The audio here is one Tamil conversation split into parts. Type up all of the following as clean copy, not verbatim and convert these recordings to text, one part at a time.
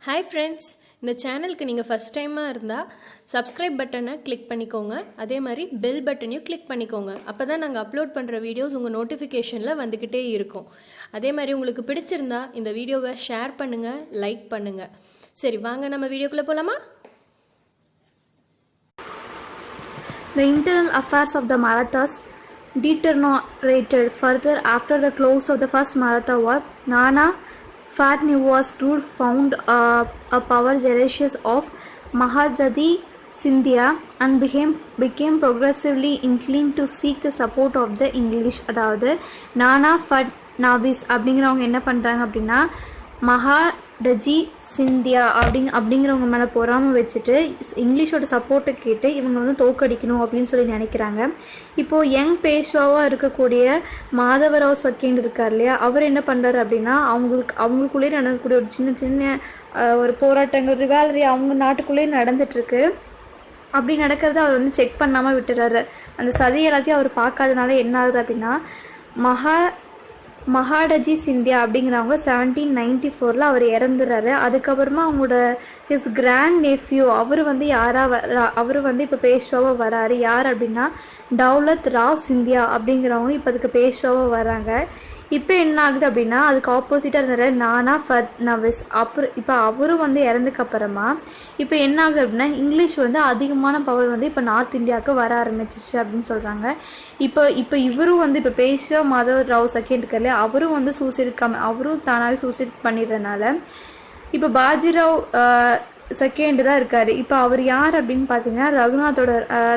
ஹாய் ஃப்ரெண்ட்ஸ், இந்த சேனலுக்கு நீங்கள் ஃபஸ்ட் டைமாக இருந்தால் சப்ஸ்கிரைப் பட்டனை கிளிக் பண்ணிக்கோங்க. அதே மாதிரி பெல் பட்டனையும் கிளிக் பண்ணிக்கோங்க. அப்போ தான் நாங்கள் அப்லோட் பண்ணுற வீடியோஸ் உங்கள் நோட்டிஃபிகேஷனில் வந்துக்கிட்டே இருக்கும். அதே மாதிரி உங்களுக்கு பிடிச்சிருந்தா இந்த வீடியோவை ஷேர் பண்ணுங்கள், லைக் பண்ணுங்கள். சரி, வாங்க நம்ம வீடியோக்குள்ளே போகலாமா? The internal affairs of the Marathas deteriorated further after the close of the First Maratha War. Nana Fadnevis's rule found a power jealous of Mahadji Scindia and became progressively inclined to seek the support of the English. அதாவது நானா ஃபட்னவிஸ் அப்படிங்கிறவங்க என்ன பண்ணுறாங்க அப்படின்னா மகாடஜி சிந்தியா அப்படிங்கிறவங்க மேலே பொறாமல் வச்சுட்டு இங்கிலீஷோட சப்போர்ட்டை கேட்டு இவங்க வந்து தோக்கடிக்கணும் அப்படின்னு சொல்லி நினைக்கிறாங்க. இப்போது யங் பேஷ்வாவாக இருக்கக்கூடிய மாதவராவ் செகண்ட் இருக்கார் இல்லையா, அவர் என்ன பண்ணுறாரு அப்படின்னா அவங்களுக்குள்ளேயே நடக்கக்கூடிய ஒரு சின்ன சின்ன ஒரு போராட்டங்கள் ரிவால்ரி அவங்க நாட்டுக்குள்ளேயே நடந்துட்டுருக்கு. அப்படி நடக்கிறத அவர் வந்து செக் பண்ணாமல் விட்டுறாரு. அந்த சதி எல்லாத்தையும் அவர் பார்க்காதனால என்ன ஆகுது அப்படின்னா மகாடஜி சிந்தியா அப்படிங்கிறவங்க 1794 அவர் இறந்துடுறாரு. அதுக்கப்புறமா அவங்களோட ஹிஸ் கிராண்ட் நெஃப்யூ அவர் வந்து அவர் வந்து இப்போ பேஷ்வாவாக வராரு. யார் அப்படின்னா தௌலத் ராவ் சிந்தியா அப்படிங்கிறவங்க இப்போ அதுக்கு பேஷ்வாவாக வராங்க. இப்போ என்ன ஆகுது அப்படின்னா அதுக்கு ஆப்போசிட்டாக இருந்தார் நானா ஃபட்னவிஸ். இப்போ அவரும் வந்து இறந்துக்கப்புறமா இப்போ என்ன ஆகுது அப்படின்னா இங்கிலீஷ் வந்து அதிகமான பவர் வந்து இப்போ நார்த் இந்தியாவுக்கு வர ஆரம்பிச்சிச்சு அப்படின்னு சொல்கிறாங்க. இப்போ இவரும் வந்து இப்போ பேஷ்வா மாதவ ராவ் செகண்ட் இருக்காரு, அவரும் வந்து அவரும் தானாகவே சூசைட் பண்ணிடுறதுனால இப்போ பாஜிராவ் செகண்ட் தான் இருக்கார். இப்போ அவர் யார் அப்படின்னு பார்த்தீங்கன்னா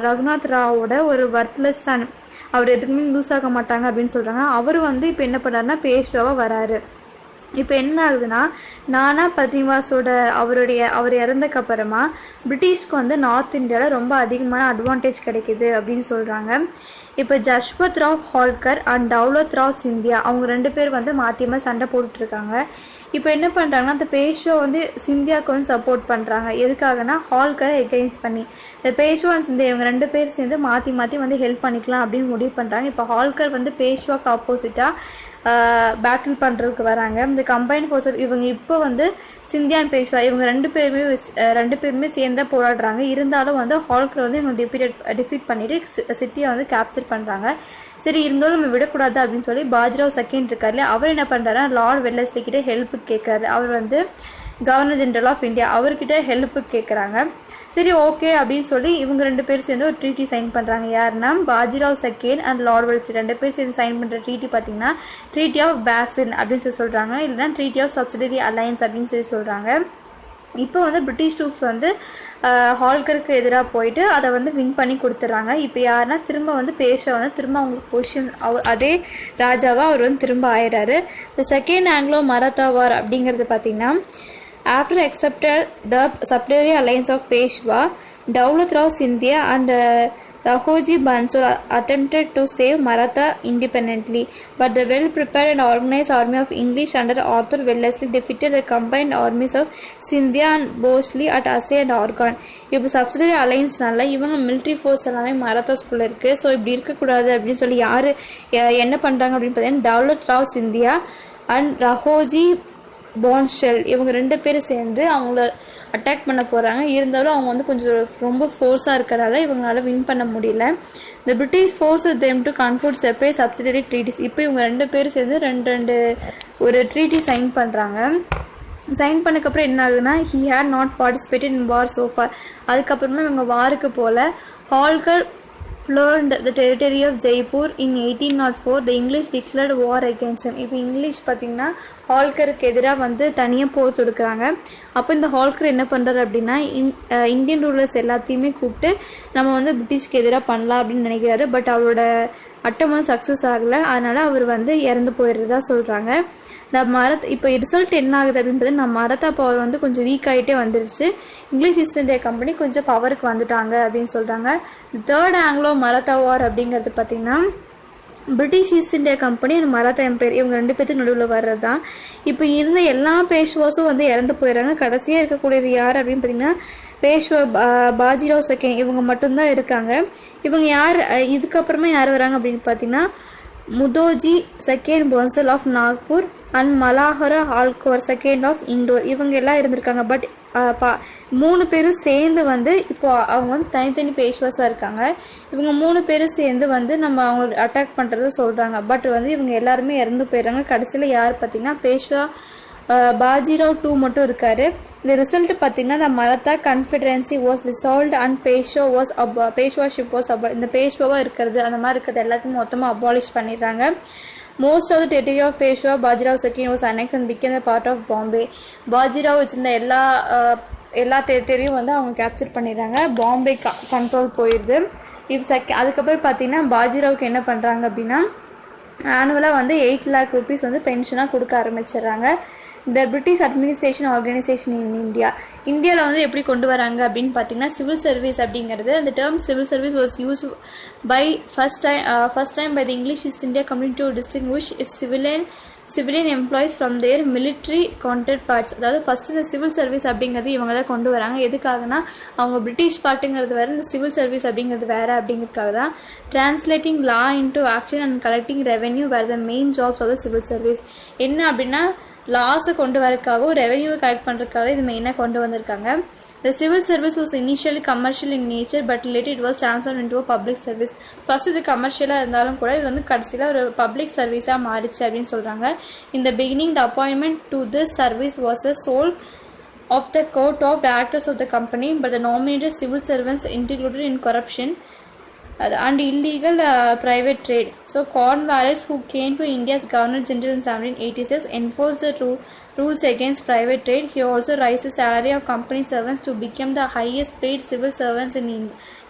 ரகுநாத் ராவோட ஒரு வர்த்லெஸ் சன். அவர் எதுக்குமே லூஸ் ஆக மாட்டாங்க அப்படின்னு சொல்கிறாங்க. அவர் வந்து இப்போ என்ன பண்ணுறாருன்னா பேஷ்வாவாக வராரு. இப்போ என்ன ஆகுதுன்னா நானா ஃபட்னவிஸோட அவர் இறந்தக்கப்புறமா பிரிட்டிஷ்க்கு வந்து நார்த் இந்தியாவில் ரொம்ப அதிகமான அட்வான்டேஜ் கிடைக்கிது அப்படின்னு சொல்கிறாங்க. இப்போ ஜஸ்வத் ராவ் ஹால்கர் அண்ட் தௌலத் ராவ் சிந்தியா அவங்க ரெண்டு பேர் வந்து மாற்றி சண்டை போட்டுட்ருக்காங்க. இப்போ என்ன பண்ணுறாங்கன்னா அந்த பேஷ்வா வந்து சிந்தியாவுக்கு வந்து சப்போர்ட் பண்ணுறாங்க. எதுக்காகனா ஹால்கரை எகெயின்ஸ்ட் பண்ணி இந்த பேஷ்வா அண்ட் சிந்தியா இவங்க ரெண்டு பேர் சேர்ந்து மாற்றி வந்து ஹெல்ப் பண்ணிக்கலாம் அப்படின்னு முடிவு பண்ணுறாங்க. இப்போ ஹால்கர் வந்து பேஷ்வாக்கு ஆப்போசிட்டாக பேட்டில் பண்ணுறதுக்கு வராங்க. இந்த கம்பைன் ஃபோர்ஸ் இவங்க இப்போ வந்து சிந்தியா அண்ட் பேஷ்வா இவங்க ரெண்டு பேருமே சேர்ந்து போராடுறாங்க. இருந்தாலும் வந்து ஹால்கர் வந்து இவங்க டிஃபீட் பண்ணிவிட்டு சிட்டியை வந்து கேப்சர் பண்ணுறாங்க. சரி, இருந்தாலும் நம்ம விடக்கூடாது அப்படின்னு சொல்லி பாஜிராவ் செகண்ட் இருக்கார்ல, அவர் என்ன பண்ணுறாருன்னா லார்ட் வெல்லஸ்லி கிட்டே ஹெல்ப்பு கேட்குறாரு. அவர் வந்து கவர்னர் ஜெனரல் ஆஃப் இந்தியா அவர்கிட்ட ஹெல்ப்பு கேட்குறாங்க. சரி, ஓகே அப்படின்னு சொல்லி இவங்க ரெண்டு பேர் சேர்ந்து ஒரு ட்ரீட்டி சைன் பண்ணுறாங்க. யாருன்னா Bajirao second and Lord Wellesley ரெண்டு பேர் சேர்ந்து சைன் பண்ணுற ட்ரீட்டி பார்த்தீங்கன்னா ட்ரீட்டி ஆஃப் பேசின் அப்படின்னு சொல்லி சொல்கிறாங்க, இல்லைன்னா ட்ரீட்டி ஆஃப் சப்சிடரி அலையன்ஸ் அப்படின்னு சொல்லி சொல்கிறாங்க. இப்போ வந்து பிரிட்டிஷ் ட்ரூப்ஸ் வந்து ஹால்கருக்கு எதிராக போயிட்டு அதை வந்து வின் பண்ணி கொடுத்துட்றாங்க. இப்போ யாருன்னா திரும்ப வந்து பேஷ்வா வந்து திரும்ப அவங்களுக்கு பொசிஷன் அதே ராஜாவாக அவர் வந்து திரும்ப ஆயிடுறாரு. இந்த செகண்ட் ஆங்கிலோ மராத்தா வார் அப்படிங்கிறது பார்த்திங்கன்னா after accepted the subsidiary alliance of Peshwa, Daulat Rao Scindia and Rahoji Bansal attempted to save Maratha independently, but the well-prepared and organized army of English under Arthur Wellesley defeated the combined armies of Scindia and Bosley at Assay and Organ. இப்போ சப்சிடரி அலையன்ஸ்னால இவங்க மிலிட்ரி ஃபோர்ஸ் எல்லாமே மராத்தாஸ்குள்ளே இருக்குது. ஸோ இப்படி இருக்கக்கூடாது அப்படின்னு சொல்லி யார் என்ன பண்ணுறாங்க அப்படின்னு பார்த்தீங்கன்னா தௌலத் ராவ் சிந்தியா அண்ட் ரஹோஜி பான்ஷெல் இவங்க ரெண்டு பேரும் சேர்ந்து அவங்கள அட்டாக் பண்ண போகிறாங்க. இருந்தாலும் அவங்க வந்து கொஞ்சம் ரொம்ப ஃபோர்ஸாக இருக்கிறதால இவங்களால வின் பண்ண முடியல. இந்த British force them to conclude separate subsidiary treaties. இப்போ இவங்க ரெண்டு பேரும் சேர்ந்து ரெண்டு ஒரு ட்ரீட்டி சைன் பண்ணுறாங்க. சைன் பண்ணக்கப்புறம் என்ன ஆகுதுன்னா he had not participated in war so far. அதுக்கப்புறமா இவங்க வாருக்கு போல் Holkar learned the territory of Jaipur in 1804. The English declared war against him. இப்போ இங்கிலீஷ் பார்த்திங்கன்னா ஹால்கருக்கு எதிராக வந்து தனியாக போர் தொடுக்கிறாங்க. அப்போ இந்த ஹால்கர் என்ன பண்ணுறாரு அப்படின்னா இந்தியன் ரூலர்ஸ் எல்லாத்தையுமே கூப்பிட்டு நம்ம வந்து பிரிட்டிஷ்க்கு எதிராக பண்ணலாம் அப்படின்னு நினைக்கிறாரு. பட் அவரோட அட்டம் சக்ஸஸ் ஆகலை. அதனால் அவர் வந்து இறந்து போயிடுறதா சொல்கிறாங்க. இப்போ ரிசல்ட் என்ன ஆகுது அப்படின்னு பார்த்தீங்கன்னா மராத்தா பவர் வந்து கொஞ்சம் வீக் ஆகிட்டே வந்துருச்சு. இங்கிலீஷ் ஈஸ்ட் இந்தியா கம்பெனி கொஞ்சம் பவருக்கு வந்துட்டாங்க அப்படின்னு சொல்கிறாங்க. தேர்ட் ஆங்கிலோ மராத்தா வார் அப்படிங்கிறது பார்த்திங்கன்னா British East India Company and Maratha empire இவங்க ரெண்டு பேருக்கு நடுவில் வர்றது தான். இப்போ இருந்த எல்லா பேஷ்வாஸும் வந்து இறந்து போயிடுறாங்க. கடைசியாக இருக்கக்கூடியது யார் அப்படின்னு பார்த்தீங்கன்னா பேஷ்வா பாஜிராவ் செகண்ட் இவங்க மட்டும்தான் இருக்காங்க. இவங்க யார் இதுக்கப்புறமா யார் வராங்க அப்படின்னு பார்த்தீங்கன்னா Mudhoji second Bhonsle of Nagpur and Malhar Holkar second of Indore இவங்க எல்லாம் இருந்திருக்காங்க. பட் 3 பேரும் சேர்ந்து வந்து இப்போ அவங்க வந்து தனித்தனி பேஷ்வாஸாக இருக்காங்க. இவங்க 3 பேரும் சேர்ந்து வந்து நம்ம அவங்க அட்டாக் பண்ணுறத சொல்கிறாங்க. பட் வந்து இவங்க எல்லாருமே இறந்து போயிடுறாங்க. கடைசியில் யார் பார்த்திங்கன்னா பேஷ்வா பாஜிராவ் 2 மட்டும் இருக்கார். இந்த ரிசல்ட் பார்த்திங்கன்னா the Maratha confederacy was dissolved and Peshwaship was இந்த பேஷ்வாவாக இருக்கிறது அந்த மாதிரி இருக்கிறது எல்லாத்தையும் மொத்தமாக அபாலிஷ் பண்ணிடுறாங்க. Most of the territory of Peshwa Bajirao II was annexed and became a part of Bombay. Bajirao வச்சிருந்த எல்லா டெரிட்டரியும் வந்து அவங்க கேப்சர் பண்ணிடுறாங்க. பாம்பே கண்ட்ரோல் போயிடுது. இப்போ அதுக்கப்புறம் பார்த்தீங்கன்னா பாஜிராவுக்கு என்ன பண்ணுறாங்க அப்படின்னா ஆனுவலாக வந்து 8 lakh rupees வந்து பென்ஷனாக கொடுக்க ஆரம்பிச்சிடுறாங்க. இந்த பிரிட்டிஷ் அட்மினிஸ்ட்ரேஷன் ஆர்கனைசேஷன் இந்தியாவில் வந்து எப்படி கொண்டு வராங்க அப்படின்னு பார்த்தீங்கன்னா சிவில் சர்வீஸ் அப்படிங்கிறது அந்த term civil service was use by first time by the English East India community to distinguish civilian employees from their military contract parts. அதாவது ஃபஸ்ட்டு இந்த சிவில் சர்வீஸ் அப்படிங்கிறது இவங்க தான் கொண்டு வராங்க. எதுக்காகனா அவங்க பிரிட்டிஷ் பார்ட்டுங்கிறது வேறு, இந்த சிவில் சர்வீஸ் அப்படிங்கிறது வேறு அப்படிங்கிறதுக்காக தான். Translating law into action and collecting revenue were the main jobs of the civil service. என்ன அப்படின்னா லாஸை கொண்டு வரக்காகவும் ரெவென்யூவை கலெக்ட் பண்ணுறதுக்காக இது மெயினாக கொண்டு வந்திருக்காங்க. The civil service was initially commercial in nature but later it was transformed into a public service. First இது கமர்ஷியலாக இருந்தாலும் கூட இது வந்து கடைசியில் ஒரு பப்ளிக் சர்வீஸாக மாறிச்சு அப்படின்னு சொல்கிறாங்க. In the beginning the appointment to this service was a sole of the court of directors of the company but the nominated civil servants included in corruption and illegal private trade. So Cornwallis, who came to India's Governor General in 1786, enforced the rules against private trade. He also raised the salary of company servants to become the highest paid civil servants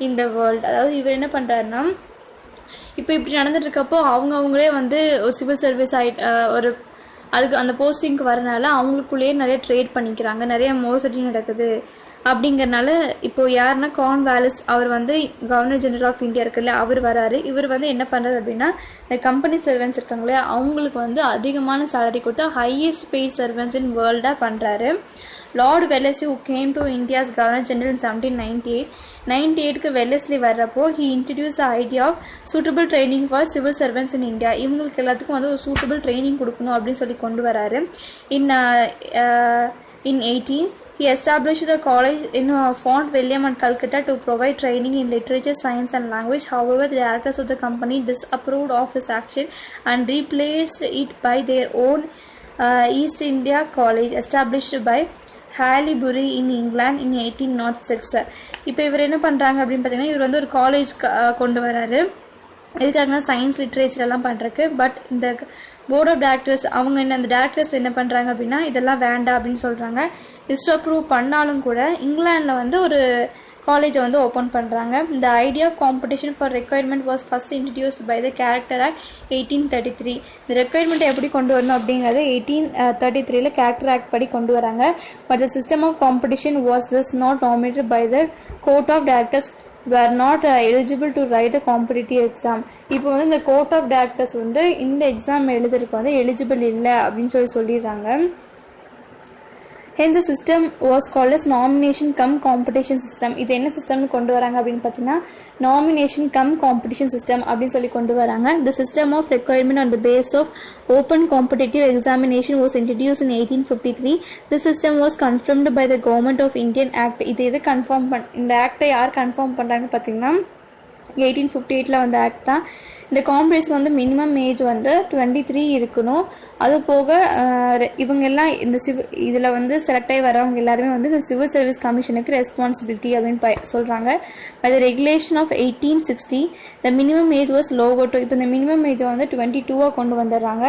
in the world. அதாவது இவர் என்ன பண்ணுறாருன்னா இப்போ இப்படி நடந்துட்டு இருக்கப்போ அவங்களே வந்து ஒரு சிவில் சர்வீஸ் ஒரு அதுக்கு அந்த போஸ்டிங்க்கு வரனால அவங்களுக்குள்ளேயே நிறைய ட்ரேட் பண்ணிக்கிறாங்க, நிறைய மோசடி நடக்குது. அப்படிங்கிறனால இப்போது யாருன்னா கார்ன்வாலிஸ் அவர் வந்து கவர்னர் ஜெனரல் ஆஃப் இந்தியா இருக்குல்ல அவர் வராரு. இவர் வந்து என்ன பண்ணுறாரு அப்படின்னா இந்த கம்பெனி சர்வன்ஸ் இருக்காங்களே அவங்களுக்கு வந்து அதிகமான சேலரி கொடுத்தா ஹையஸ்ட் பெய்ட் சர்வன்ஸ் இன் வேர்ல்டாக பண்ணுறாரு. Lord Wellesley who came to India's Governor General in 1798 Wellesley வர்றப்போ he introduced the idea of suitable training for civil servants in India. இவங்களுக்கு எல்லாத்துக்கும் வந்து ஒரு சூட்டபிள் ட்ரைனிங் கொடுக்கணும் அப்படின்னு சொல்லி கொண்டு வராரு. In 18 he established the college in Fort William and Calcutta to provide training in literature, science and language. However, the directors of the company disapproved of his action and replaced it by their own East India College established by ஹாலிபுரி இன் இங்கிலாந்து இன் 1806. இப்போ இவர் என்ன பண்ணுறாங்க அப்படின்னு பார்த்தீங்கன்னா இவர் வந்து ஒரு காலேஜ் கொண்டு வராரு. எதுக்காகனா சயின்ஸ் லிட்ரேச்சர் எல்லாம் பண்ணுறக்கு. பட் இந்த போர்ட் ஆஃப் டைரக்டர்ஸ் அந்த டைரக்டர்ஸ் என்ன பண்ணுறாங்க அப்படின்னா இதெல்லாம் வேண்டாம் அப்படின்னு சொல்கிறாங்க. டிஸ்அப்ரூவ் பண்ணாலும் கூட இங்கிலாண்டில் வந்து ஒரு காலேஜை வந்து ஓப்பன் பண்ணுறாங்க. இந்த idea of competition for recruitment was first introduced by the charter act 1833. இந்த ரெக்யர்மெண்ட்டை எப்படி கொண்டு வரணும் அப்படிங்கிறது 1833 கேரக்டர் ஆக்ட் படி கொண்டு வராங்க. But the system of competition was this not nominated by the court of directors were not eligible to write the competitive exam. இப்போ வந்து இந்த கோர்ட் ஆஃப் டைரக்டர்ஸ் வந்து இந்த எக்ஸாம் எழுதுறதுக்கு வந்து எலிஜிபிள் இல்லை அப்படின்னு சொல்லிடுறாங்க. Hence the system was called as nomination cum competition system. இது என்ன சிஸ்டம்னு கொண்டு வராங்க அப்படின்னு பார்த்தீங்கன்னா நாமினேஷன் கம் காம்படிஷன் சிஸ்டம் அப்படின்னு சொல்லி கொண்டு வராங்க. The system of requirement on the basis of open competitive examination was introduced in 1853. The system was confirmed by the Government of Indian Act. இது கன்ஃபார்ம் இந்த ஆக்டை யார் கன்ஃபார்ம் பண்ணுறாங்கன்னு பார்த்தீங்கன்னா 1858 வந்த ஆக்ட் தான். இந்த காம்படிஷனுக்கு வந்து மினிமம் ஏஜ் வந்து 23 இருக்கணும். அது போக இவங்க எல்லாம் இந்த இதில் வந்து செலக்ட் ஆகி வரவங்க எல்லாருமே வந்து இந்த சிவில் சர்வீஸ் கமிஷனுக்கு ரெஸ்பான்சிபிலிட்டி அப்படின்னு சொல்கிறாங்க. By the regulation of 1860 the minimum age was lower to. இப்போ இந்த மினிமம் ஏஜை வந்து 22 கொண்டு வந்துடுறாங்க.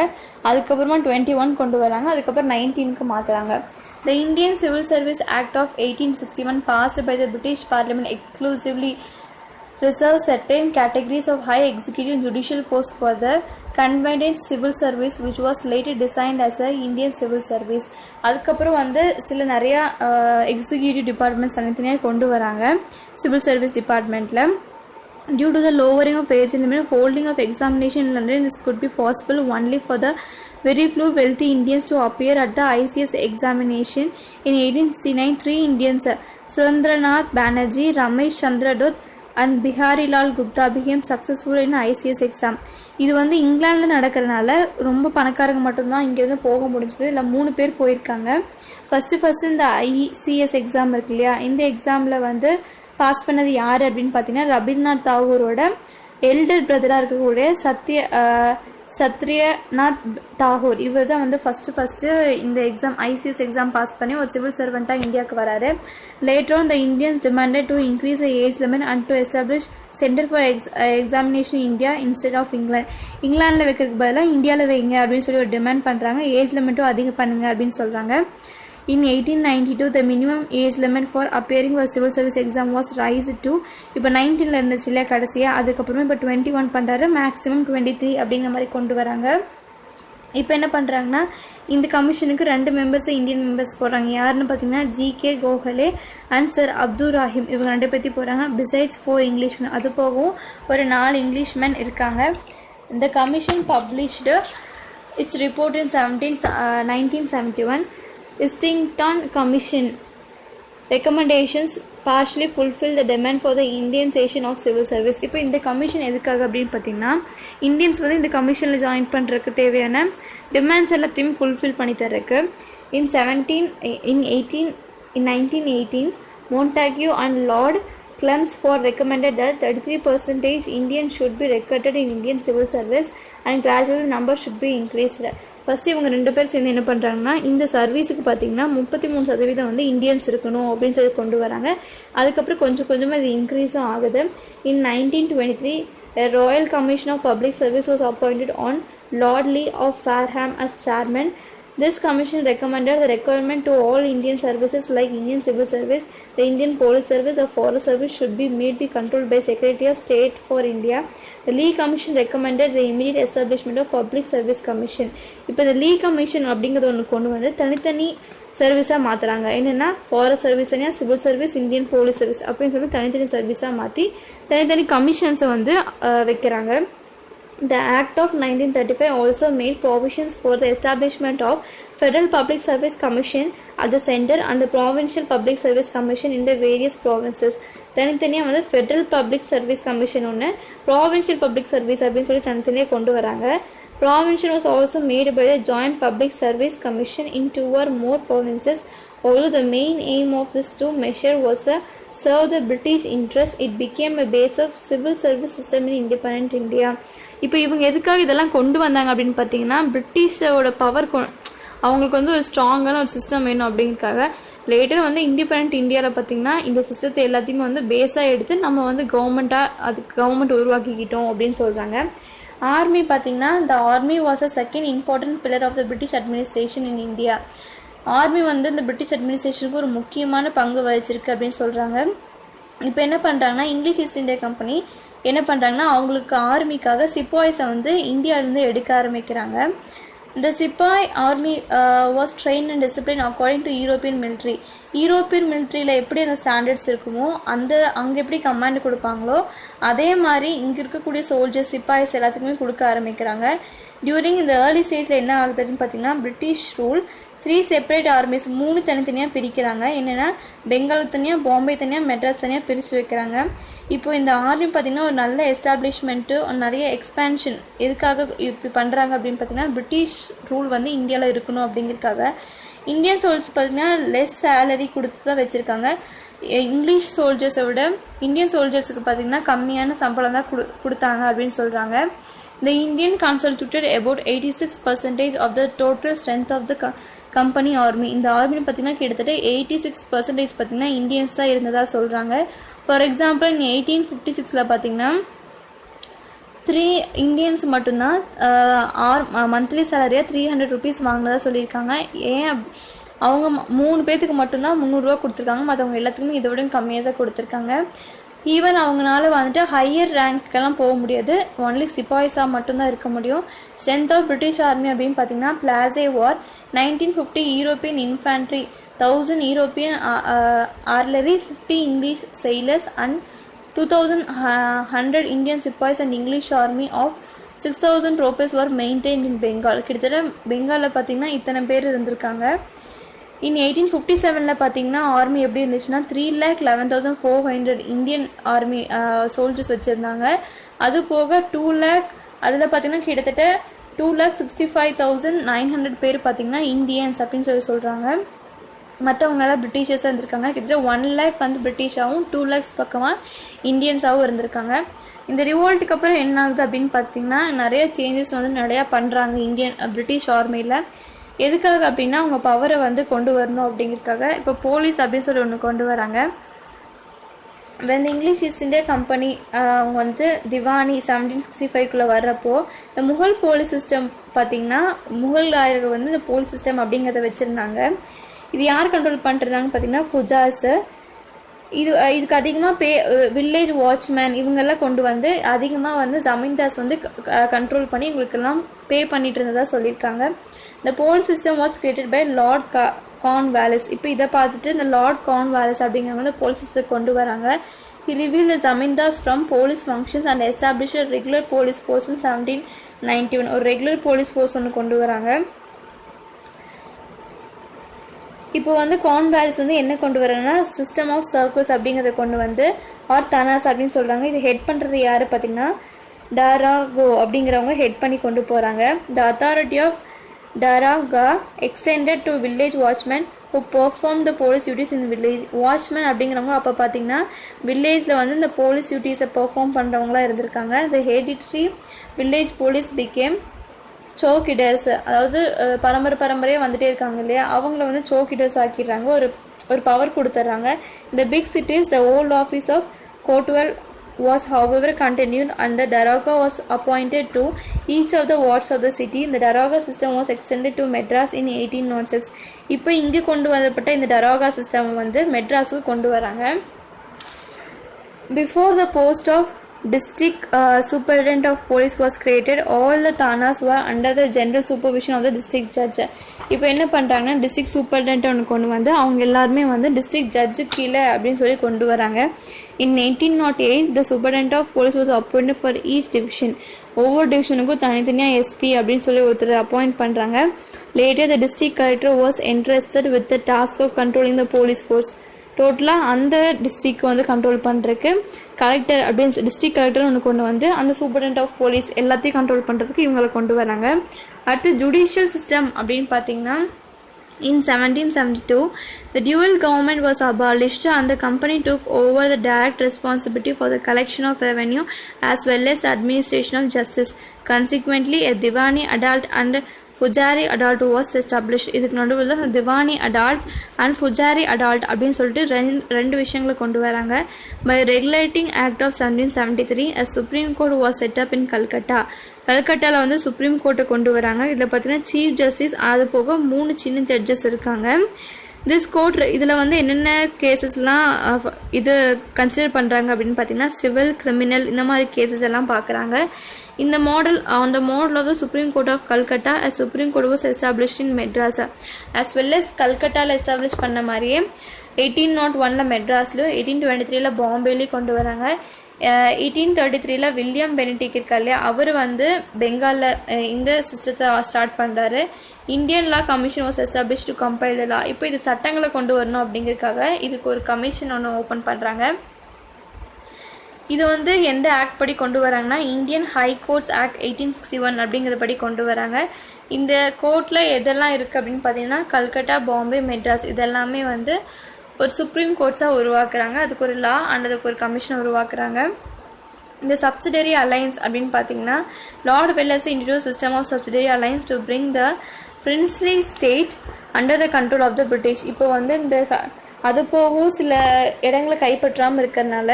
அதுக்கப்புறமா 21 கொண்டு வராங்க. அதுக்கப்புறம் 19க்கு மாற்றுறாங்க. The Indian Civil Service Act of 1861 passed by the British Parliament exclusively reserve certain categories of high executive and judicial posts for the convenient civil service which was later designed as a Indian civil service. அதுக்கப்புறம் வந்து சில நிறையா எக்ஸிக்யூட்டிவ் டிபார்ட்மெண்ட்ஸ் தனித்தனியாக கொண்டு வராங்க சிவில் சர்வீஸ் டிபார்ட்மெண்ட்டில். Due to the lowering of age limit, holding of examination in London this could be possible only for the very few wealthy Indians to appear at the ICS examination. In 1869, 3 Indians, Surendranath Banerjee, Ramesh Chandra Dutt, and Biharilal Gupta became successful in ICS exam. இது வந்து இங்கிலாண்டில் நடக்கிறனால ரொம்ப பணக்காரங்க மட்டும்தான் இங்கேருந்து போக முடிஞ்சது. இல்லை 3 பேர் போயிருக்காங்க. ஃபஸ்ட்டு இந்த ஐசிஎஸ் எக்ஸாம் இருக்கு இல்லையா, இந்த எக்ஸாமில் வந்து பாஸ் பண்ணது யார் அப்படின்னு பார்த்தீங்கன்னா ரவீந்திரநாத் தாகூரோட எல்டர் பிரதராக இருக்கக்கூடிய சத்ரியநாத் தாகூர். இவர் தான் வந்து ஃபஸ்ட்டு இந்த எக்ஸாம் ஐசிஎஸ் எக்ஸாம் பாஸ் பண்ணி ஒரு சிவில் சர்வெண்ட்டாக இந்தியாவுக்கு வராரு. Later on the Indians demanded to increase the age limit and to establish centre for examination India instead of இங்கிலாண்டில் வைக்கிறதுக்கு பதிலாக இந்தியாவில் வைங்க அப்படின்னு சொல்லி ஒரு டிமாண்ட் பண்ணுறாங்க. ஏஜ் லிமிட்டும் அதிகம் பண்ணுங்க அப்படின்னு சொல்கிறாங்க. In 1892, the minimum age limit for appearing for civil service exam was raised to இப்போ 19ல் இருந்துச்சு இல்லையா கடைசியாக, அதுக்கப்புறமா இப்போ 21 பண்ணுறாரு, மேக்ஸிமம் 23 அப்படிங்கிற மாதிரி கொண்டு வராங்க. இப்போ என்ன பண்ணுறாங்கன்னா இந்த கமிஷனுக்கு 2 மெம்பர்ஸ் இந்தியன் மெம்பர்ஸ் போடுறாங்க. யாருன்னு பார்த்தீங்கன்னா G K Gokhale and sir Abdul Rahim, இவங்க 2 பேர்த்தி போகிறாங்க. பிசைட்ஸ் 4 இங்கிலீஷ்மேன், அது போகவும் ஒரு 4 இங்கிலீஷ்மேன் இருக்காங்க. இந்த commission published its report in 1971. Islington Commission recommendations partially fulfill the demand for the Indianization of civil service. இப்போ இந்த கமிஷன் எதுக்காக அப்படின்னு பார்த்தீங்கன்னா இந்தியன்ஸ் வந்து இந்த கமிஷனில் ஜாயின் பண்ணுறதுக்கு தேவையான டிமாண்ட்ஸ் எல்லாத்தையும் ஃபுல்ஃபில் பண்ணி தர்றதுக்கு. In 1918 Montagu and Lord Chelmsford recommended that 33% Indians should be recruited in Indian civil service and gradually number should be increased. First இவங்க 2 பேர் சேர்ந்து என்ன பண்ணுறாங்கன்னா இந்த சர்வீஸுக்கு பார்த்தீங்கன்னா 33% வந்து இந்தியன்ஸ் இருக்கணும் அப்படின்னு சொல்லி கொண்டு வராங்க. அதுக்கப்புறம் கொஞ்சம் கொஞ்சமாக இது இன்க்ரீஸும் ஆகுது. In 1923 a Royal Commission of Public Service was appointed on Lord Lee of Fareham as chairman. This commission recommended the requirement to all Indian services like Indian Civil Service, the Indian Police Service or Forest Service should be made be controlled by Secretary of State for India. The Lee Commission recommended the immediate establishment of Public Service Commission. இப்போ இந்த லீ கமிஷன் அப்படிங்கிறது ஒன்று கொண்டு வந்து தனித்தனி சர்வீஸாக மாற்றுறாங்க. என்னென்னா ஃபாரஸ்ட் சர்வீஸ் தனியாக, civil service, Indian police service அப்படின்னு சொல்லி தனித்தனி சர்வீஸாக மாற்றி தனித்தனி கமிஷன்ஸை வந்து வைக்கிறாங்க. The Act of 1935 also made provisions for the establishment of Federal Public Service Commission at the center and the Provincial Public Service Commission in the various provinces. தனித்தனியாக வந்து ஃபெட்ரல் பப்ளிக் சர்வீஸ் கமிஷன் ஒன்று, ப்ராவின்ஷியல் பப்ளிக் சர்வீஸ் அப்படின்னு சொல்லி தனித்தனியாக கொண்டு வராங்க. Provincial was also made by the Joint Public Service Commission in 2 or more provinces. Although the main aim of this two measure was to serve the British interest, it became a base of civil service system in independent India. இப்போ இவங்க எதுக்காக இதெல்லாம் கொண்டு வந்தாங்க அப்படின்னு பார்த்தீங்கன்னா பிரிட்டிஷோட பவர் அவங்களுக்கு வந்து ஒரு ஸ்ட்ராங்கான ஒரு சிஸ்டம் வேணும் அப்படிங்கிறதுக்காக. லேட்டர் வந்து இண்டிபெண்ட் இந்தியாவில் பார்த்திங்கன்னா இந்த சிஸ்டத்தை எல்லாத்தையுமே வந்து பேஸாக எடுத்து நம்ம வந்து கவர்மெண்ட் உருவாக்கிக்கிட்டோம் அப்படின்னு சொல்கிறாங்க. ஆர்மி பார்த்திங்கன்னா the army was a second important pillar of the British administration in India. Army வந்து இந்த பிரிட்டிஷ் அட்மினிஸ்ட்ரேஷனுக்கு ஒரு முக்கியமான பங்கு வகிச்சிருக்கு அப்படின்னு சொல்கிறாங்க. இப்போ என்ன பண்ணுறாங்கன்னா இங்கிலீஷ் ஈஸ்ட் இந்தியா கம்பெனி என்ன பண்ணுறாங்கன்னா அவங்களுக்கு ஆர்மிக்காக சிப்பாய்ஸை வந்து இந்தியாவிலேருந்து எடுக்க ஆரம்பிக்கிறாங்க. The Sipai army was trained and disciplined according to European military. European மிலிட்ரியில் எப்படி அந்த ஸ்டாண்டர்ட்ஸ் இருக்குமோ அங்கே எப்படி கமாண்ட் கொடுப்பாங்களோ அதே மாதிரி இங்கே இருக்கக்கூடிய சோல்ஜர்ஸ் சிப்பாய்ஸ் எல்லாத்துக்குமே கொடுக்க ஆரம்பிக்கிறாங்க. டியூரிங் இந்த ஏர்லி ஸ்டேஜில் என்ன ஆகுதுன்னு பார்த்தீங்கன்னா பிரிட்டிஷ் ரூல் 3 செப்பரேட் ஆர்மிஸ் 3 தனித்தனியாக பிரிக்கிறாங்க. என்னென்னா பெங்கால் தனியாக, பாம்பே தனியாக, மெட்ராஸ் தனியாக பிரித்து வைக்கிறாங்க. இப்போ இந்த ஆர்மி பார்த்திங்கன்னா ஒரு நல்ல எஸ்டாப்ளிஷ்மெண்ட்டு, நிறைய எக்ஸ்பேன்ஷன் எதுக்காக இப்படி பண்ணுறாங்க அப்படின்னு பார்த்தீங்கன்னா பிரிட்டிஷ் ரூல் வந்து இந்தியாவில் இருக்கணும் அப்படிங்கிறதுக்காக. இந்தியன் சோல்ஜர்ஸ் பார்த்திங்கன்னா லெஸ் சேலரி கொடுத்து தான் வச்சுருக்காங்க. இங்கிலீஷ் சோல்ஜர்ஸை விட இந்தியன் சோல்ஜர்ஸுக்கு பார்த்திங்கன்னா கம்மியான சம்பளம் தான் கொடுத்தாங்க அப்படின்னு சொல்கிறாங்க. The Indian constituted about 86% of the total strength of the company army. இந்த ஆர்மி பார்த்திங்கன்னா கிட்டத்தட்ட 86% பார்த்திங்கன்னா இந்தியன்ஸ் தான் இருந்ததாக சொல்கிறாங்க. ஃபார் எக்ஸாம்பிள் 1856 பார்த்திங்கன்னா 3 இந்தியன்ஸ் மட்டும்தான் மந்த்லி சேலரியாக 300 rupees வாங்கினதாக சொல்லியிருக்காங்க. ஏன் அவங்க 3 பேர்த்துக்கு மட்டும்தான் 300 ரூபா கொடுத்துருக்காங்க, மற்றவங்க எல்லாத்துக்குமே இதை விட கம்மியாக தான் கொடுத்துருக்காங்க. ஈவன் அவங்களால வந்துட்டு ஹையர் ரேங்க்கெல்லாம் போக முடியாது, ஒன்லி சிப்பாய்ஸாக மட்டும்தான் இருக்க முடியும். ஸ்ட்ரென்த் ஆஃப் பிரிட்டிஷ் ஆர்மி அப்படின்னு பார்த்தீங்கன்னா Plassey war 1950 European infantry 1000 European ஆர்லரி 50 English sailors and 2100 Indian sepoys and English army of 6000 troopers were maintained in Bengal. கிட்டத்தட்ட பெங்காலில் பார்த்தீங்கன்னா இத்தனை பேர் இருந்திருக்காங்க. இன் 1857 பார்த்தீங்கன்னா ஆர்மி எப்படி இருந்துச்சுன்னா 3,11,400 இந்தியன் ஆர்மி சோல்ஜர்ஸ் வச்சுருந்தாங்க. அது போக 2 lakh அதில் பார்த்தீங்கன்னா கிட்டத்தட்ட 2,65,900 பேர் பார்த்தீங்கன்னா இந்தியன்ஸ் அப்படின்னு சொல்கிறாங்க. மற்றவங்களாம் பிரிட்டிஷர்ஸாக இருந்திருக்காங்க. கிட்டத்தட்ட 1 lakh வந்து பிரிட்டிஷாகவும் 2 lakhs பக்கமாக இந்தியன்ஸாகவும் இருந்திருக்காங்க. இந்த ரிவோல்ட்டுக்கு அப்புறம் என்ன ஆகுது அப்படின்னு பார்த்தீங்கன்னா நிறைய சேஞ்சஸ் வந்து நிறையா பண்ணுறாங்க பிரிட்டிஷ் ஆர்மியில். எதுக்காக அப்படின்னா அவங்க பவரை வந்து கொண்டு வரணும் அப்படிங்கிறதுக்காக இப்போ போலீஸ் அப்படின்னு சொல்லி ஒன்று கொண்டு வராங்க. when the English East India Company அவங்க வந்து திவானி 1765 வர்றப்போ இந்த முகல் போலீஸ் சிஸ்டம் பார்த்திங்கன்னா முகல் ஆயர்கள் வந்து இந்த போலீஸ் சிஸ்டம் அப்படிங்கிறத வச்சுருந்தாங்க. இது யார் கண்ட்ரோல் பண்ணிருந்தாங்கன்னு பார்த்தீங்கன்னா ஃபுஜாஸு. இதுக்கு அதிகமாக வில்லேஜ் வாட்ச்மேன் இவங்கெல்லாம் கொண்டு வந்து அதிகமாக வந்து ஜமீன்தார்ஸ் வந்து கண்ட்ரோல் பண்ணி இவங்களுக்கெல்லாம் பே பண்ணிட்டு இருந்ததாக சொல்லியிருக்காங்க. இந்த police system was created by Lord Cornwallis. இப்போ இதை பார்த்துட்டு இந்த லார்ட் கார்ன்வாலிஸ் அப்படிங்கிறவங்க வந்து போலீஸ் சிஸ்டத்தை கொண்டு வராங்க. He revealed the zamindars from police functions and established a regular police force in 1791. ஒரு ரெகுலர் போலீஸ் ஃபோர்ஸ் ஒன்று கொண்டு வராங்க. இப்போ வந்து கார்ன்வாலிஸ் வந்து என்ன கொண்டு வராங்கன்னா சிஸ்டம் ஆஃப் சர்க்கிள்ஸ் அப்படிங்கிறத கொண்டு வந்து ஆர் தனாஸ் அப்படின்னு சொல்கிறாங்க. இது ஹெட் பண்ணுறது யார் பார்த்தீங்கன்னா டாராகோ அப்படிங்கிறவங்க ஹெட் பண்ணி கொண்டு போகிறாங்க. The authority of Daraga extended to village watchmen who performed the police duties in the village. Watchmen அப்படிங்கிறவங்க அப்போ பார்த்தீங்கன்னா வில்லேஜில் வந்து இந்த போலீஸ் டியூட்டிஸை பெர்ஃபார்ம் பண்ணுறவங்களாம் இருந்திருக்காங்க. The hereditary village police became சோக்கிடர்ஸ், அதாவது பரம்பரையாக வந்துட்டே இருக்காங்க இல்லையா, அவங்கள வந்து சோக்கிடர்ஸ் ஆக்கிடுறாங்க, ஒரு பவர் கொடுத்துட்றாங்க. இந்த big cities the old office of kotwal was however continued and the Daraga was appointed to each of the wards of the city. The Daraga system was extended to Madras in 1806. இப்போ இங்கே கொண்டு வரப்பட்ட இந்த Daraga system வந்து மெட்ராஸுக்கு கொண்டு வராங்க. Before the post of district superintendent of police was created, all the thanas were under the general supervision of the district judge. இப்போ என்ன பண்ணுறாங்கன்னா டிஸ்ட்ரிக்ட் சூப்பரிண்டென்ட் ஒன்று கொண்டு வந்து அவங்க எல்லாருமே வந்து டிஸ்ட்ரிக்ட் ஜட்ஜு கீழே அப்படின்னு சொல்லி கொண்டு வராங்க. In 1808 the superintendent of police was appointed for each division. ஒவ்வொரு டிவிஷனுக்கும் தனித்தனியாக எஸ்பி அப்படின்னு சொல்லி ஒருத்தர் அப்பாயிண்ட் பண்ணுறாங்க. Later the district collector was entrusted with the task of controlling the police force. டோட்டலாக அந்த டிஸ்ட்ரிக்ட் வந்து கண்ட்ரோல் பண்ணுறதுக்கு கலெக்டர் அப்படின்னு டிஸ்ட்ரிக்ட் கலெக்டர் ஒன்று கொண்டு வந்து அந்த சூப்பரிண்டென்ட் ஆஃப் போலீஸ் எல்லாத்தையும் கண்ட்ரோல் பண்ணுறதுக்கு இவங்களை கொண்டு வராங்க. அடுத்து ஜுடிஷியல் சிஸ்டம் அப்படின்னு பார்த்தீங்கன்னா in 1772 the dual government was abolished and the company took over the direct responsibility for the collection of revenue as well as administration of justice. Consequently a Diwani adult and Fujari adult was established. இதுக்கு நடுவில் தான் திவானி அடால்ட் அண்ட் ஃபுஜாரி அடால்ட் அப்படின்னு சொல்லிட்டு ரெண்டு விஷயங்களை கொண்டு வராங்க. By regulating act of 1773 a supreme court was set up in Calcutta. கல்கட்டாவில் வந்து சுப்ரீம் கோர்ட்டை கொண்டு வராங்க. இதில் பார்த்தீங்கன்னா சீஃப் ஜஸ்டிஸ் அது போக 3 சின்ன ஜட்ஜஸ் இருக்காங்க. திஸ் கோர்ட் இதில் வந்து என்னென்ன கேசஸ்லாம் இது கன்சிடர் பண்ணுறாங்க அப்படின்னு பார்த்தீங்கன்னா சிவில், கிரிமினல் இந்த மாதிரி கேசஸ் எல்லாம் பார்க்குறாங்க. இந்த model on the model of the Supreme Court of Calcutta, a Supreme Court was established in Madras as well as கல்கட்டாவில் எஸ்டாப்ளிஷ் பண்ண மாதிரியே 1801 மெட்ராஸ்லையும் 1823 பாம்பேலையும் கொண்டு வராங்க. 1833 வில்லியம் பெனடிக் இருக்கா இல்லையா, அவர் வந்து பெங்காலில் இந்த சிஸ்டத்தை ஸ்டார்ட் பண்ணுறாரு. Indian law commission was establish to compile the law. இப்போ இது சட்டங்களை கொண்டு வரணும் அப்படிங்கிறதுக்காக இதுக்கு ஒரு கமிஷன் ஒன்று ஓப்பன் பண்ணுறாங்க. இது வந்து எந்த ஆக்ட் படி கொண்டு வராங்கன்னா இந்தியன் ஹை கோர்ட்ஸ் ஆக்ட் 1861 அப்படிங்கிற படி கொண்டு வராங்க. இந்த கோர்ட்டில் எதெல்லாம் இருக்குது அப்படின்னு பார்த்தீங்கன்னா கல்கட்டா, பாம்பே, மெட்ராஸ் இதெல்லாமே வந்து ஒரு சுப்ரீம் கோர்ட்ஸாக உருவாக்குறாங்க. அதுக்கு ஒரு லா அண்ட் அதுக்கு ஒரு கமிஷன் உருவாக்குறாங்க. இந்த சப்சிடரி அலையன்ஸ் அப்படின்னு பார்த்தீங்கன்னா Lord Wellesley introduce system of subsidiary alliance to bring the princely state under the control of the British. இப்போ வந்து இந்த அது போகவும் சில இடங்களை கைப்பற்றாமல் இருக்கிறதுனால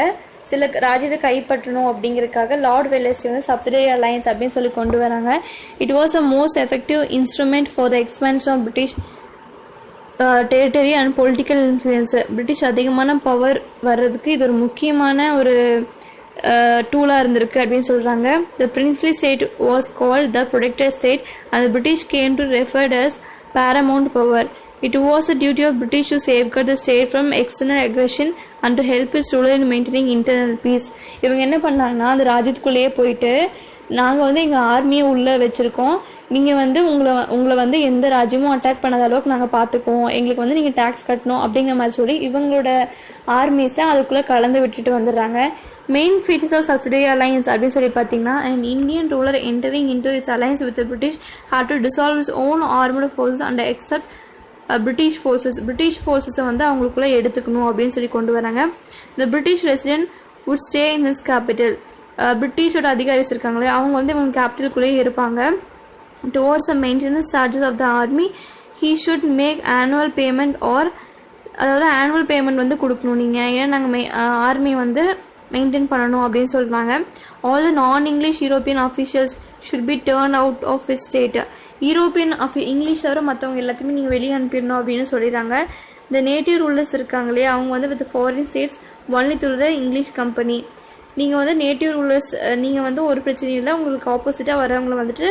சில ராஜ்யத்தை கைப்பற்றணும் அப்படிங்கிறதுக்காக லார்ட் வெல்லஸ்லி வந்து சப்சிடரி அலையன்ஸ் அப்படின்னு சொல்லி கொண்டு வராங்க. It was a most effective instrument for the expansion of British territory and political influence. British அதிகமான பவர் வர்றதுக்கு இது ஒரு முக்கியமான ஒரு டூலாக இருந்திருக்கு அப்படின்னு சொல்கிறாங்க. The princely state was called the protected state and British came to referred as paramount power. It was a duty of British to safeguard the state from external aggression and to help its ruler in maintaining internal peace. இவங்க என்ன பண்ணாங்கன்னா அந்த ராஜ்யத்துக்குள்ளேயே போயிட்டு நாங்கள் வந்து எங்கள் ஆர்மியை உள்ளே வச்சுருக்கோம், நீங்கள் வந்து உங்களை வந்து எந்த ராஜ்யமும் அட்டாக் பண்ணாத அளவுக்கு நாங்கள் பார்த்துக்குவோம், எங்களுக்கு வந்து நீங்கள் டேக்ஸ் கட்டணும் அப்படிங்கிற மாதிரி சொல்லி இவங்களோட ஆர்மிஸை அதுக்குள்ளே கலந்து விட்டுட்டு வந்துடுறாங்க. Main features of subsidiary alliance அப்படின்னு சொல்லி பார்த்தீங்கன்னா, and Indian ruler entering into its alliance with British had to dissolve its own armed forces and accept British ஃபோர்ஸஸை வந்து அவங்களுக்குள்ளே எடுத்துக்கணும் அப்படின்னு சொல்லி கொண்டு வராங்க. இந்த British resident would stay in his capital. பிரிட்டிஷோட அதிகாரிஸ் இருக்காங்களே அவங்க வந்து இவங்க கேபிட்டலுக்குள்ளேயே இருப்பாங்க. Towards the maintenance charges of the army he should make annual payment அதாவது ஆனுவல் பேமெண்ட் வந்து கொடுக்கணும் நீங்கள், ஏன்னா நாங்கள் ஆர்மி வந்து மெயின்டைன் பண்ணணும் அப்படின்னு சொல்கிறாங்க. All the non English European officials should be turn out of his state. European English தவிர மற்றவங்க எல்லாத்தையுமே நீங்கள் வெளியே அனுப்பிடணும் அப்படின்னு சொல்லிடுறாங்க. இந்த நேட்டிவ் ரூலர்ஸ் இருக்காங்களே அவங்க வந்து with foreign states only through the English company. நீங்கள் வந்து நேட்டிவ் ரூலர்ஸ் நீங்கள் வந்து ஒரு பிரச்சனையும் இல்லை, உங்களுக்கு ஆப்போசிட்டாக வரவங்களை வந்துட்டு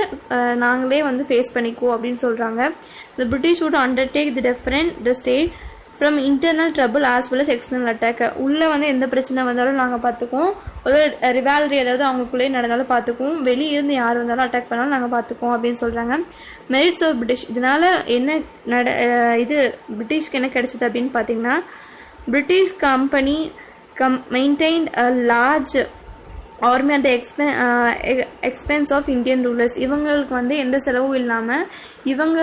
நாங்களே வந்து ஃபேஸ் பண்ணிக்குவோம் அப்படின்னு சொல்கிறாங்க. The British would undertake the different the state from internal trouble as well as external attack. உள்ளே வந்து எந்த பிரச்சனை வந்தாலும் நாங்கள் பார்த்துக்குவோம், ஒரு ரிவால்ரி அதாவது அவங்களுக்குள்ளே நடந்தாலும் பார்த்துக்குவோம், வெளியே இருந்து யார் வந்தாலும் அட்டாக் பண்ணாலும் நாங்கள் பார்த்துக்குவோம் அப்படின்னு சொல்கிறாங்க. மெரிட்ஸ் ஆஃப் பிரிட்டிஷ், இதனால் என்ன இது பிரிட்டிஷ்க்கு என்ன கிடைச்சிது அப்படின்னு பார்த்தீங்கன்னா, British company maintained a large army at the expense of Indian rulers. இவங்களுக்கு வந்து எந்த செலவும் இல்லாமல் இவங்க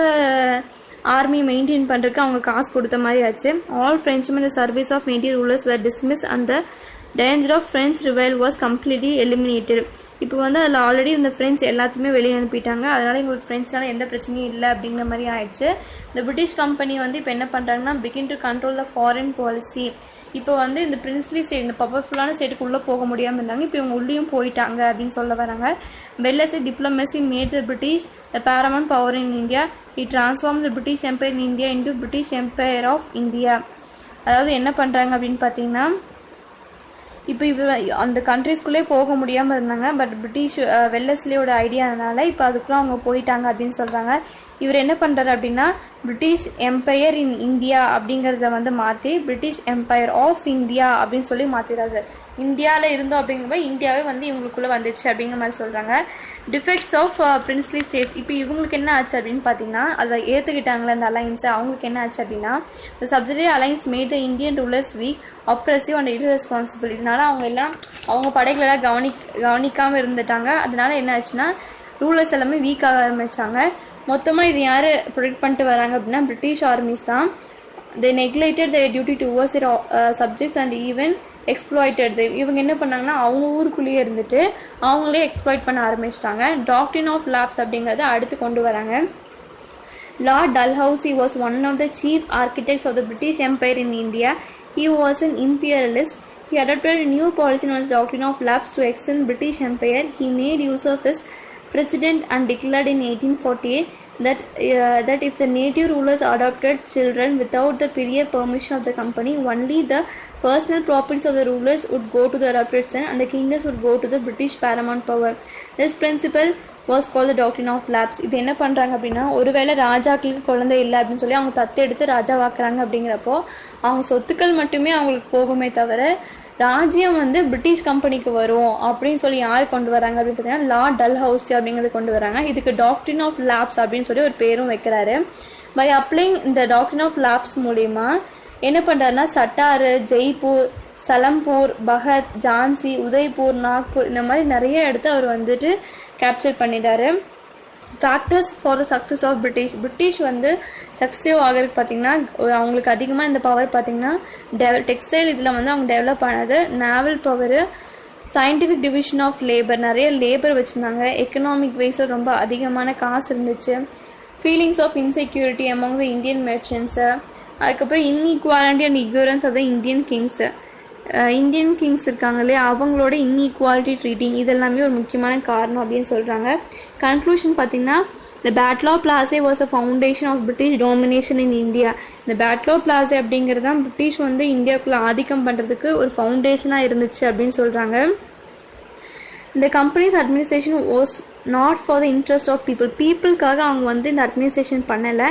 ஆர்மி மெயின்டைன் பண்ணுறதுக்கு அவங்க காசு கொடுத்த மாதிரி ஆச்சு. All Frenchmen the service of native rulers were dismiss and the danger of French revival was completely eliminated. இப்போ வந்து அதில் ஆல்ரெடி இந்த ஃப்ரெண்ட்ஸ் எல்லாத்தையுமே வெளியே அனுப்பிட்டாங்க, அதனால் எங்களுக்கு ஃப்ரெண்ட்ஸ்னால எந்த பிரச்சனையும் இல்லை அப்படிங்கிற மாதிரி ஆயிடுச்சு. இந்த பிரிட்டிஷ் கம்பெனி வந்து இப்போ என்ன பண்ணுறாங்கன்னா, begin to control the foreign policy. இப்போ வந்து இந்த பிரின்ஸ்லி ஸ்டேட், இந்த பவர்ஃபுல்லான ஸ்டேட்டுக்கு உள்ளே போக முடியாமல் இருந்தாங்க, இப்போ இவங்க உள்ளேயும் போயிட்டாங்க அப்படின்னு சொல்ல வராங்க. Wellesley's diplomacy made the British the paramount power in India. It transform the British empire in India into British empire of India. அதாவது என்ன பண்ணுறாங்க அப்படின்னு பார்த்தீங்கன்னா, இப்போ இவர் அந்த கண்ட்ரிஸ்குள்ளே போக முடியாமல் இருந்தாங்க, பட் பிரிட்டிஷ் வெல்லஸ்லியோட ஐடியானால இப்போ அதுக்குள்ளே அவங்க போயிட்டாங்க அப்படின்னு சொல்கிறாங்க. இவர் என்ன பண்ணுறாரு அப்படின்னா, பிரிட்டிஷ் எம்பையர் இன் இந்தியா அப்படிங்கிறத வந்து மாற்றி பிரிட்டிஷ் எம்பையர் ஆஃப் இந்தியா அப்படின்னு சொல்லி மாற்றிடுறாரு. இந்தியாவில் இருந்தோம் அப்படிங்கிறப்ப இந்தியாவே வந்து இவங்களுக்குள்ளே வந்துச்சு அப்படிங்கிற மாதிரி சொல்கிறாங்க. டிஃபெக்ட்ஸ் ஆஃப் பிரின்ஸ்லி ஸ்டேட்ஸ், இப்போ இவங்களுக்கு என்ன ஆச்சு அப்படின்னு பார்த்தீங்கன்னா, அதை ஏற்றுக்கிட்டாங்களே அந்த அலைன்ஸை, அவங்களுக்கு என்ன ஆச்சு அப்படின்னா, the subsidiary alliance made the Indian rulers weak, oppressive and irresponsible. இதனால அவங்க படைகளெல்லாம் கவனிக்காமல் இருந்துட்டாங்க. அதனால என்ன ஆச்சுன்னா, ரூலர்ஸ் எல்லாமே வீக் ஆக ஆரம்பித்தாங்க. மொத்தமாக இது யார் ப்ரொடெக்ட் பண்ணிட்டு வராங்க அப்படின்னா, பிரிட்டிஷ் ஆர்மிஸ் தான். they neglected their duty towards their subjects and even exploited them. இவங்க என்ன பண்ணாங்கன்னா, அவங்க ஊருக்குள்ளேயே இருந்துட்டு அவங்களே எக்ஸ்ப்ளாய்ட் பண்ண ஆரம்பிச்சிட்டாங்க. டாக்ட்ரின் ஆஃப் லேப்ஸ் அப்படிங்கிறத அடுத்து கொண்டு வராங்க. Lord Dalhousie was one of the chief architects of the British Empire in India. He was an imperialist. He adopted a new policy known as doctrine of lapse to extend British Empire. He made use of his precedent and declared in 1848 that if the native rulers adopted children without the prior permission of the company, only the personal properties of the rulers would go to the adopted son and the kingdoms would go to the British paramount power. This principle was called the doctrine of lapse. இது என்ன பண்ணுறாங்க அப்படின்னா, ஒருவேளை ராஜாக்களுக்கு குழந்தை இல்லை அப்படின்னு சொல்லி அவங்க தத்தெடுத்து ராஜாவாக்குறாங்க அப்படிங்கிறப்போ அவங்க சொத்துக்கள் மட்டுமே அவங்களுக்கு போகுமே தவிர ராஜ்யம் வந்து பிரிட்டிஷ் கம்பெனிக்கு வரும் அப்படின்னு சொல்லி யார் கொண்டு வராங்க அப்படின்னு பார்த்தீங்கன்னா, லார்ட் டல்ஹவுசி அப்படிங்கிறது கொண்டு வராங்க. இதுக்கு டாக்ட்ரின் ஆஃப் லேப்ஸ் அப்படின்னு சொல்லி ஒரு பேரும் வைக்கிறாரு. பை அப்ளைங் இந்த டாக்ட்ரின் ஆஃப் லேப்ஸ் மூலிமா என்ன பண்ணுறாருன்னா, சட்டாரு, ஜெய்ப்பூர், சலம்பூர், பகத், ஜான்சி, உதய்பூர், நாக்பூர் இந்த மாதிரி நிறைய இடத்த அவர் வந்துட்டு கேப்சர் பண்ணிட்டாரு. Factors for the success of British வந்து சக்ஸஸிவ் ஆகிறதுக்கு பார்த்திங்கன்னா, அவங்களுக்கு அதிகமாக இந்த பவர் பார்த்திங்கன்னா டெக்ஸ்டைல் இதில் வந்து அவங்க டெவலப் ஆனது, naval power, scientific division of labour, நிறைய லேபர் வச்சுருந்தாங்க, எக்கனாமிக் வைஸில் ரொம்ப அதிகமான காசு இருந்துச்சு, feelings of insecurity among the Indian merchants, அதுக்கப்புறம் inequality and ignorance of the Indian kings இருக்காங்க இல்லையா, அவங்களோட இன்இக்வாலிட்டி ட்ரீட்டிங் இதெல்லாமே ஒரு முக்கியமான காரணம் அப்படின்னு சொல்கிறாங்க. கன்க்ளூஷன் பார்த்திங்கன்னா, The Battle of Plassey was a foundation of British domination in India. இந்த Battle of Plassey அப்படிங்கிறது தான் பிரிட்டிஷ் வந்து இந்தியாவுக்குள்ளே ஆதிக்கம் பண்ணுறதுக்கு ஒரு ஃபவுண்டேஷனாக இருந்துச்சு அப்படின்னு சொல்கிறாங்க. இந்த companies administration was not for the interest of பீப்புளுக்காக அவங்க வந்து இந்த அட்மினிஸ்ட்ரேஷன் பண்ணலை.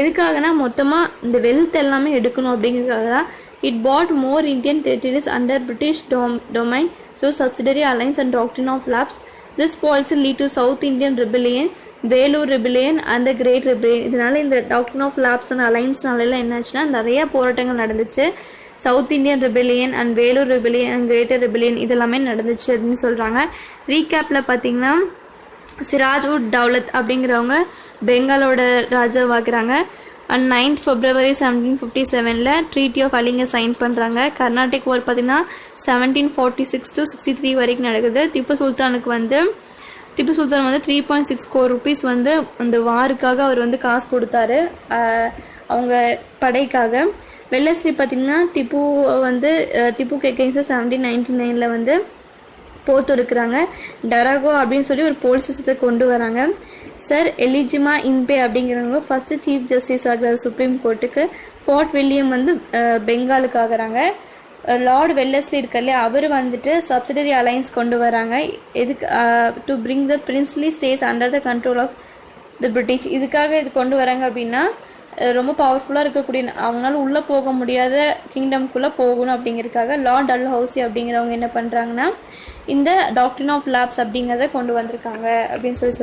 எதுக்காகனா, மொத்தமாக இந்த வெல்த் எல்லாமே எடுக்கணும் அப்படிங்கிறதுக்காக தான். It bought more Indian territories under British domain, so subsidiary alliance and doctrine of lapse this policy lead to South Indian rebellion, Vellore rebellion and the great rebellion. இதனால இந்த டாக்டர் ஆஃப் லேப்ஸ் அண்ட் அலைன்ஸ்னால என்னாச்சுன்னா நிறைய போராட்டங்கள் நடந்துச்சு. South Indian rebellion and Vellore rebellion and greater rebellion இதெல்லாமே நடந்துச்சு அப்படின்னு சொல்கிறாங்க. ரீகேப்பில் பார்த்தீங்கன்னா சிராஜ் உட் டவுலத் அப்படிங்கிறவங்க பெங்காலோட ராஜாவாக்குறாங்க. And 9th February 1757 treaty of Alinagar sign பண்ணுறாங்க. கர்நாடிக் வார் பார்த்திங்கன்னா 1746 to 63 வரைக்கும் நடக்குது. திப்பு சுல்தான் வந்து 3.6 crore rupees வந்து அந்த வாருக்காக அவர் வந்து காசு கொடுத்தாரு அவங்க படைக்காக. வெல்லஸ்லி பார்த்திங்கன்னா திப்புக்கு எகெயின்ஸ்ட் 1799 வந்து போர் தொடுக்கிறாங்க. டராகோ அப்படின்னு சொல்லி ஒரு போலீஸ் சிஸ்டத்தை கொண்டு வராங்க. சார் எலிஜிமா இன்பே அப்படிங்கிறவங்க ஃபர்ஸ்ட் சீஃப் ஜஸ்டிஸ் ஆகிறார் சுப்ரீம் கோர்ட்டுக்கு. ஃபோர்ட் வில்லியம் வந்து பெங்காலுக்கு ஆகிறாங்க. லார்ட் வெல்லஸ்லி இருக்கார்ல அவர் வந்துட்டு சப்சிடரி அலைன்ஸ் கொண்டு வராங்க. எதுக்கு to bring the princely states under the control of the British. இதுக்காக இது கொண்டு வராங்க அப்படின்னா ரொம்ப பவர்ஃபுல்லாக இருக்கக்கூடிய அவங்களால உள்ளே போக முடியாத கிங்டம்குள்ளே போகணும் அப்படிங்கிறதுக்காக லார்ட் டல்ஹவுசி அப்படிங்கிறவங்க என்ன பண்ணுறாங்கன்னா இந்த டாக்டரின் ஆஃப் லேப்ஸ் அப்படிங்கிறத கொண்டு வந்திருக்காங்க அப்படின்னு சொல்லி